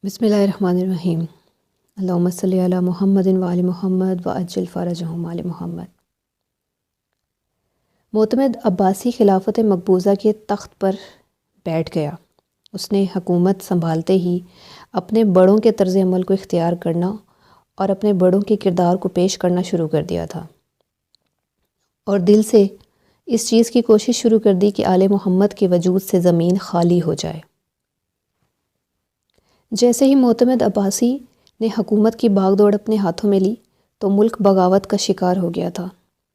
بسم اللہ الرحمن الرحیم۔ اللہم صلی علی محمد وآل محمد وعجل فرجہم آل محمد۔ معتمد عباسی خلافت مقبوضہ کے تخت پر بیٹھ گیا۔ اس نے حکومت سنبھالتے ہی اپنے بڑوں کے طرز عمل کو اختیار کرنا اور اپنے بڑوں کے کردار کو پیش کرنا شروع کر دیا تھا، اور دل سے اس چیز کی کوشش شروع کر دی کہ آل محمد کے وجود سے زمین خالی ہو جائے۔ جیسے ہی معتمد عباسی نے حکومت کی باغ دوڑ اپنے ہاتھوں میں لی تو ملک بغاوت کا شکار ہو گیا تھا،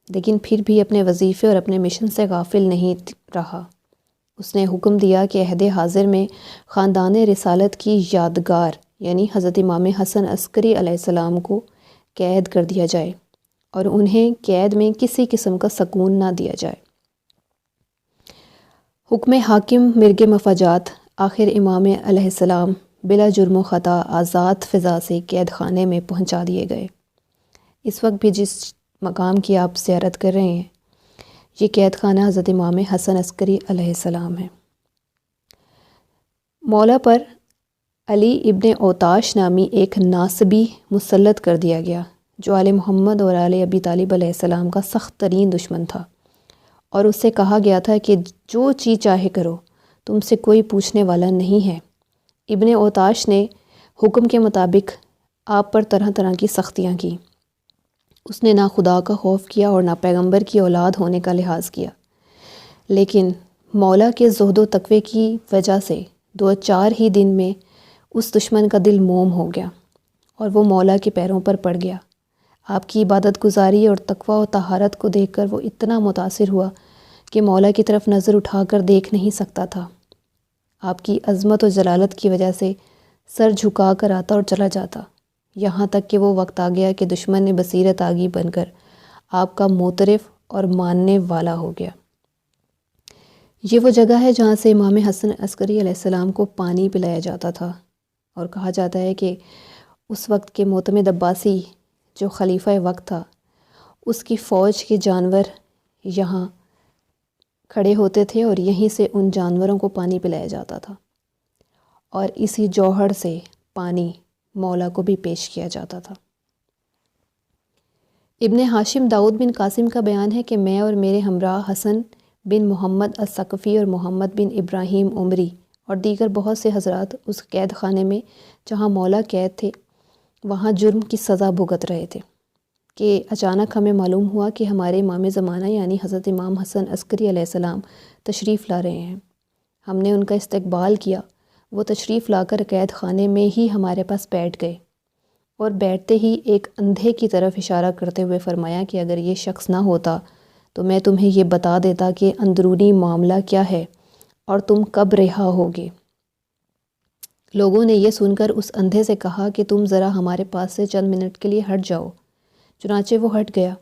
لیکن پھر بھی اپنے وظیفے اور اپنے مشن سے غافل نہیں رہا۔ اس نے حکم دیا کہ عہد حاضر میں خاندان رسالت کی یادگار یعنی حضرت امام حسن عسکری علیہ السلام کو قید کر دیا جائے اور انہیں قید میں کسی قسم کا سکون نہ دیا جائے۔ حکم حاکم مرگ مفاجات، آخر امام علیہ السلام بلا جرم و خطا آزاد فضا سے قید خانے میں پہنچا دیے گئے۔ اس وقت بھی جس مقام کی آپ زیارت کر رہے ہیں یہ قید خانہ حضرت امام حسن عسکری علیہ السلام ہے۔ مولا پر علی ابن اوتاش نامی ایک ناصبی مسلط کر دیا گیا جو آل محمد اور آل ابی طالب علیہ السلام کا سخت ترین دشمن تھا، اور اس سے کہا گیا تھا کہ جو چیز چاہے کرو، تم سے کوئی پوچھنے والا نہیں ہے۔ ابن اوتاش نے حکم کے مطابق آپ پر طرح طرح کی سختیاں کی۔ اس نے نہ خدا کا خوف کیا اور نہ پیغمبر کی اولاد ہونے کا لحاظ کیا، لیکن مولا کے زہد و تقوی کی وجہ سے 2-4 ہی دن میں اس دشمن کا دل موم ہو گیا اور وہ مولا کے پیروں پر پڑ گیا۔ آپ کی عبادت گزاری اور تقوی و طہارت کو دیکھ کر وہ اتنا متاثر ہوا کہ مولا کی طرف نظر اٹھا کر دیکھ نہیں سکتا تھا۔ آپ کی عظمت و جلالت کی وجہ سے سر جھکا کر آتا اور چلا جاتا، یہاں تک کہ وہ وقت آ گیا کہ دشمن نے بصیرت آگی بن کر آپ کا معترف اور ماننے والا ہو گیا۔ یہ وہ جگہ ہے جہاں سے امام حسن عسکری علیہ السلام کو پانی پلایا جاتا تھا، اور کہا جاتا ہے کہ اس وقت کے معتمد عباسی جو خلیفہ وقت تھا، اس کی فوج کے جانور یہاں کھڑے ہوتے تھے اور یہیں سے ان جانوروں کو پانی پلایا جاتا تھا، اور اسی جوہر سے پانی مولا کو بھی پیش کیا جاتا تھا۔ ابن ہاشم داؤد بن قاسم کا بیان ہے کہ میں اور میرے ہمراہ حسن بن محمد الثقفی اور محمد بن ابراہیم عمری اور دیگر بہت سے حضرات اس قید خانے میں جہاں مولا قید تھے وہاں جرم کی سزا بھگت رہے تھے کہ اچانک ہمیں معلوم ہوا کہ ہمارے امام زمانہ یعنی حضرت امام حسن عسکری علیہ السلام تشریف لا رہے ہیں۔ ہم نے ان کا استقبال کیا، وہ تشریف لا کر قید خانے میں ہی ہمارے پاس بیٹھ گئے، اور بیٹھتے ہی ایک اندھے کی طرف اشارہ کرتے ہوئے فرمایا کہ اگر یہ شخص نہ ہوتا تو میں تمہیں یہ بتا دیتا کہ اندرونی معاملہ کیا ہے اور تم کب رہا ہوگے۔ لوگوں نے یہ سن کر اس اندھے سے کہا کہ تم ذرا ہمارے پاس سے چند منٹ کے لیے ہٹ جاؤ۔ چنانچہ وہ ہٹ گیا۔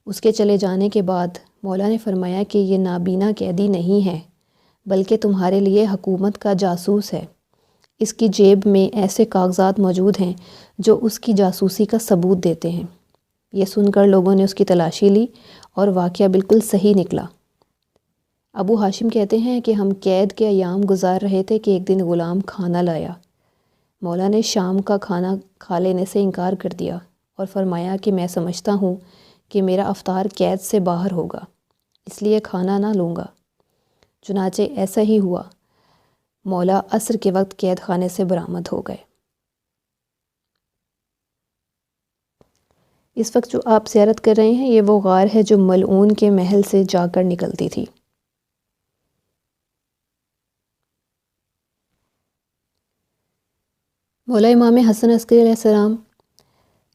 اس کے چلے جانے کے بعد مولا نے فرمایا کہ یہ نابینا قیدی نہیں ہے بلکہ تمہارے لیے حکومت کا جاسوس ہے۔ اس کی جیب میں ایسے کاغذات موجود ہیں جو اس کی جاسوسی کا ثبوت دیتے ہیں۔ یہ سن کر لوگوں نے اس کی تلاشی لی اور واقعہ بالکل صحیح نکلا۔ ابو ہاشم کہتے ہیں کہ ہم قید کے ایام گزار رہے تھے کہ ایک دن غلام کھانا لایا۔ مولا نے شام کا کھانا کھا لینے سے انکار کر دیا اور فرمایا کہ میں سمجھتا ہوں کہ میرا افطار قید سے باہر ہوگا، اس لیے کھانا نہ لوں گا۔ چنانچہ ایسا ہی ہوا۔ مولا عصر کے وقت قید خانے سے برآمد ہو گئے۔ اس وقت جو آپ زیارت کر رہے ہیں یہ وہ غار ہے جو ملعون کے محل سے جا کر نکلتی تھی۔ مولا امام حسن عسکری علیہ السلام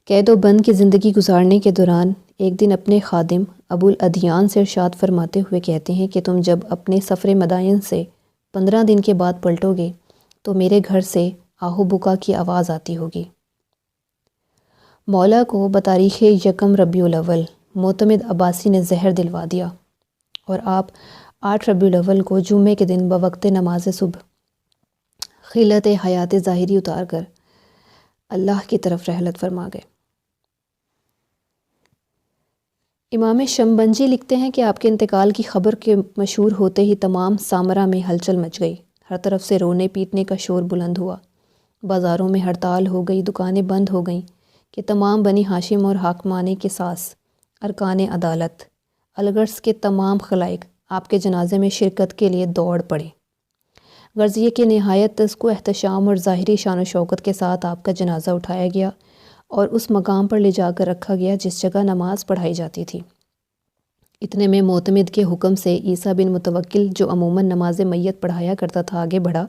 قید و بند کی زندگی گزارنے کے دوران ایک دن اپنے خادم ابو الادیان سے ارشاد فرماتے ہوئے کہتے ہیں کہ تم جب اپنے سفر مدائن سے 15 دن کے بعد پلٹو گے تو میرے گھر سے آہو بکا کی آواز آتی ہوگی۔ مولا کو بتاریخ 1 ربیع الاول معتمد عباسی نے زہر دلوا دیا، اور آپ 8 ربیع الاول کو جمعے کے دن بوقت نماز صبح خلت حیات ظاہری اتار کر اللہ کی طرف رحلت فرما گئے۔ امام شمبنجی لکھتے ہیں کہ آپ کے انتقال کی خبر کے مشہور ہوتے ہی تمام سامرا میں ہلچل مچ گئی، ہر طرف سے رونے پیٹنے کا شور بلند ہوا۔ بازاروں میں ہڑتال ہو گئی، دکانیں بند ہو گئیں کہ تمام بنی ہاشم اور حاکمان قصاص، ارکان عدالت، الغرض کے تمام خلائق آپ کے جنازے میں شرکت کے لیے دوڑ پڑے۔ غرض یہ کہ نہایت تزکو احتشام اور ظاہری شان و شوکت کے ساتھ آپ کا جنازہ اٹھایا گیا اور اس مقام پر لے جا کر رکھا گیا جس جگہ نماز پڑھائی جاتی تھی۔ اتنے میں معتمد کے حکم سے عیسیٰ بن متوکل جو عموماً نماز میت پڑھایا کرتا تھا آگے بڑھا،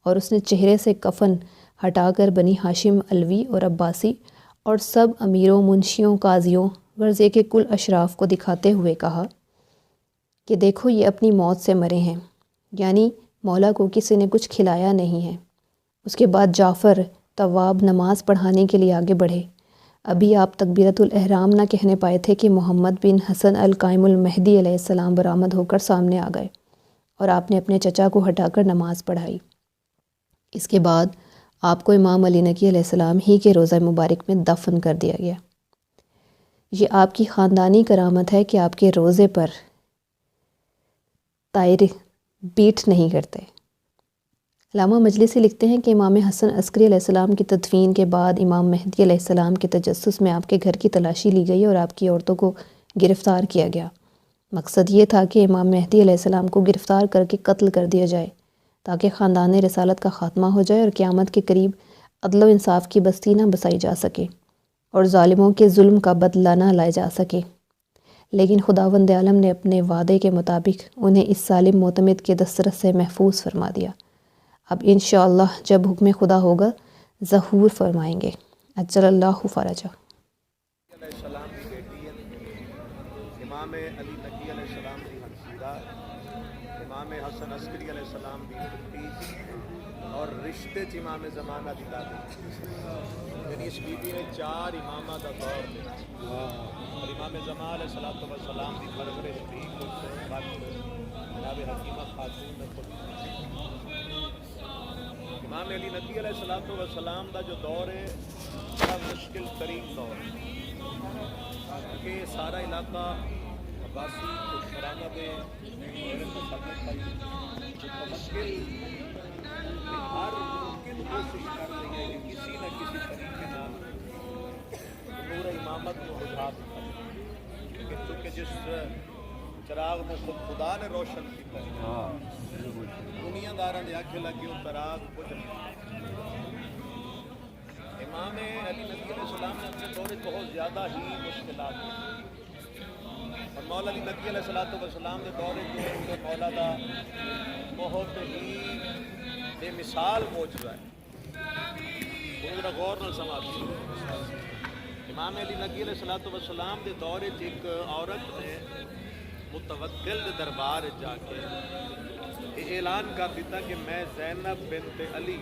اور اس نے چہرے سے کفن ہٹا کر بنی ہاشم علوی اور عباسی اور سب امیروں، منشیوں، قاضیوں، غرض یہ کہ کل اشراف کو دکھاتے ہوئے کہا کہ دیکھو یہ اپنی موت سے مرے ہیں، یعنی مولا کو کسی نے کچھ کھلایا نہیں ہے۔ اس کے بعد جعفر تواب نماز پڑھانے کے لیے آگے بڑھے۔ ابھی آپ تکبیرۃ الاحرام نہ کہنے پائے تھے کہ محمد بن حسن القائم المہدی علیہ السلام برآمد ہو کر سامنے آ گئے اور آپ نے اپنے چچا کو ہٹا کر نماز پڑھائی۔ اس کے بعد آپ کو امام علی نقی علیہ السلام ہی کے روضہ مبارک میں دفن کر دیا گیا۔ یہ آپ کی خاندانی کرامت ہے کہ آپ کے روضے پر طائر بیٹ نہیں کرتے۔ علامہ مجلسی لکھتے ہیں کہ امام حسن عسکری علیہ السلام کی تدفین کے بعد امام مہدی علیہ السلام کے تجسس میں آپ کے گھر کی تلاشی لی گئی اور آپ کی عورتوں کو گرفتار کیا گیا۔ مقصد یہ تھا کہ امام مہدی علیہ السلام کو گرفتار کر کے قتل کر دیا جائے تاکہ خاندان رسالت کا خاتمہ ہو جائے اور قیامت کے قریب عدل و انصاف کی بستی نہ بسائی جا سکے اور ظالموں کے ظلم کا بدلہ نہ لائے جا سکے۔ لیکن خداوند عالم نے اپنے وعدے کے مطابق انہیں اس ظالم معتمد کے دسترس سے محفوظ فرما دیا۔ اب انشاءاللہ جب حکم خدا ہوگا ظہور فرمائیں گے۔ اجل اللہ فرجہ۔ علیہ السلام کی بیٹی ہے، امام علی نقی علیہ السلام کی ہمشیرہ، امام حسن عسکری علیہ السلام کی بیٹی اور رشتے چ امام زمانہ کی دادی، یعنی اس بی بی نے 4 امامہ کا دور لیا اور امام زمان علیہ السلام کی پرورش بھی کچھ وقت جناب حکیمہ خاتون نے خود امام علی نقی علیہ السلام کا جو دور ہے بڑا مشکل ترین دور ہے، کیونکہ سارا علاقہ عباسی حکمرانوں کے مشکل ہر ممکن کوشش کر رہی ہے کہ کسی نہ کسی طریقے نور امامت کو بجھا دیا، کیونکہ جس چراغ میں خود خدا نے روشن کیا دنیا داراں دے آنکھیں لگی وہ چراغ بجھ امام علی نقی علیہ السلام نے اپنے دور بہت زیادہ ہی مشکلات اور مولا علی نقی علیہ السلام کے دور کے مولا دا بہت ہی بے مثال موجود ہے۔ ذرا غور نہ سماجی امام علی نقی علیہ السلام کے دور ایک عورت نے متوکل کے دربار جا کے یہ اعلان کر دیتا کہ میں زینب بنت علی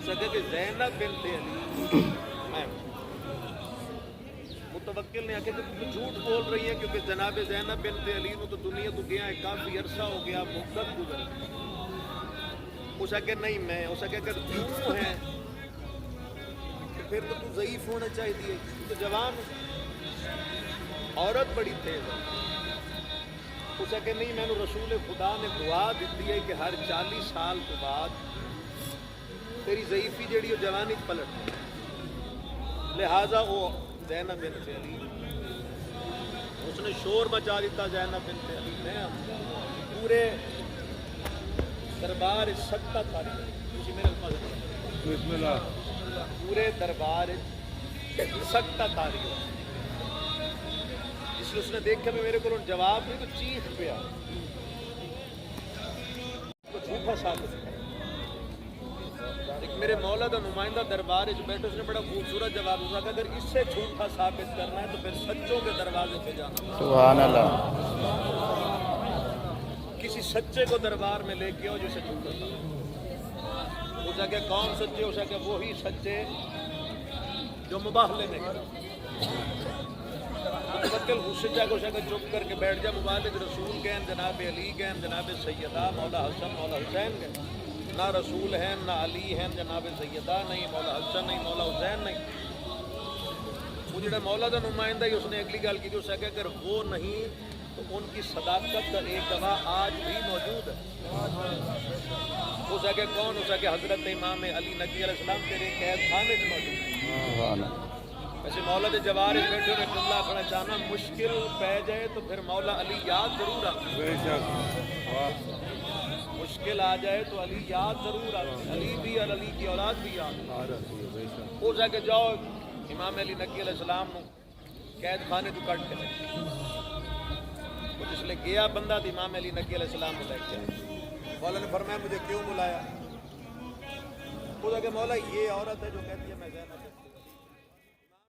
سکے کہ زینب بنت علی میں متوکل نے آکے کہ تم جھوٹ بول رہی ہیں کیونکہ جناب زینب بنت علی نو تو دنیا تو گیا ہے کافی عرصہ ہو گیا مدت گزر اس کہ نہیں میں اس کہ اگر کیوں ہے پھر تو ضعیف ہونا چاہیے تو جوان عورت بڑی تیز ہے اس کہ نہیں میں نے رسول خدا نے دعا دیتی ہے کہ ہر 40 سال کے بعد تیری ضعیفی جیڑی وہ جوانی پلٹ لہذا وہ زینب بنت علی اس نے شور مچا دیتا زینب بنت علی نے پورے دربار سکتا تاریخ میرے بسم اللہ پورے دربار سکتا تاریخ اس لیے اس نے دیکھا بھی میرے کو جواب نہیں تو چیخ پیا تو جھوٹا ثابت ایک میرے مولا کا نمائندہ دربار بیٹھے اس نے بڑا خوبصورت جواب دیا کہ اگر اس سے جھوٹا ثابت کرنا ہے تو پھر سچوں کے دروازے پہ جانا سبحان اللہ کسی سچے کو دربار میں لے کے آؤ جسے جھوٹا تھا اس کہ کون سچے اس کہ وہی سچے جو مباہلے نہیں متوکل غصے جا کے اسے چپ کر کے بیٹھ جا مباہلے رسول گئے جناب علی گئے جناب سیدہ مولا حسن مولا حسین گئے نہ رسول ہیں نہ علی ہیں جناب سیدہ نہیں مولا حسن نہیں مولا حسین نہیں وہ جڑا مولا کا نمائندہ ہی اس نے اگلی گل کی جو اسے کہ اگر وہ نہیں تو ان کی صداقت کا ایک گواہ آج بھی موجود ہے اس سکے کون ہو سکے حضرت امام علی نقی علیہ السلام تیرے قید خانے میں موجود ہے. ویسے مولا دے جوار بیٹھے ہوئے اللہ کھڑا چاہنا مشکل پہ جائے تو پھر مولا علی یاد ضرور آتا. بے شک مشکل آ جائے تو علی یاد ضرور آتا. علی بھی اور علی کی اولاد بھی یاد ہو سکے. جاؤ امام علی نقی علیہ السلام نو قید خانے تو کٹ کے جس لے گیا بندہ تو امام علی نقی علیہ السلام کو لے کے آئے. مولا نے فرمایا مجھے کیوں بلایا؟ وہ کہ مولا یہ عورت ہے جو کہتی ہے میں زینب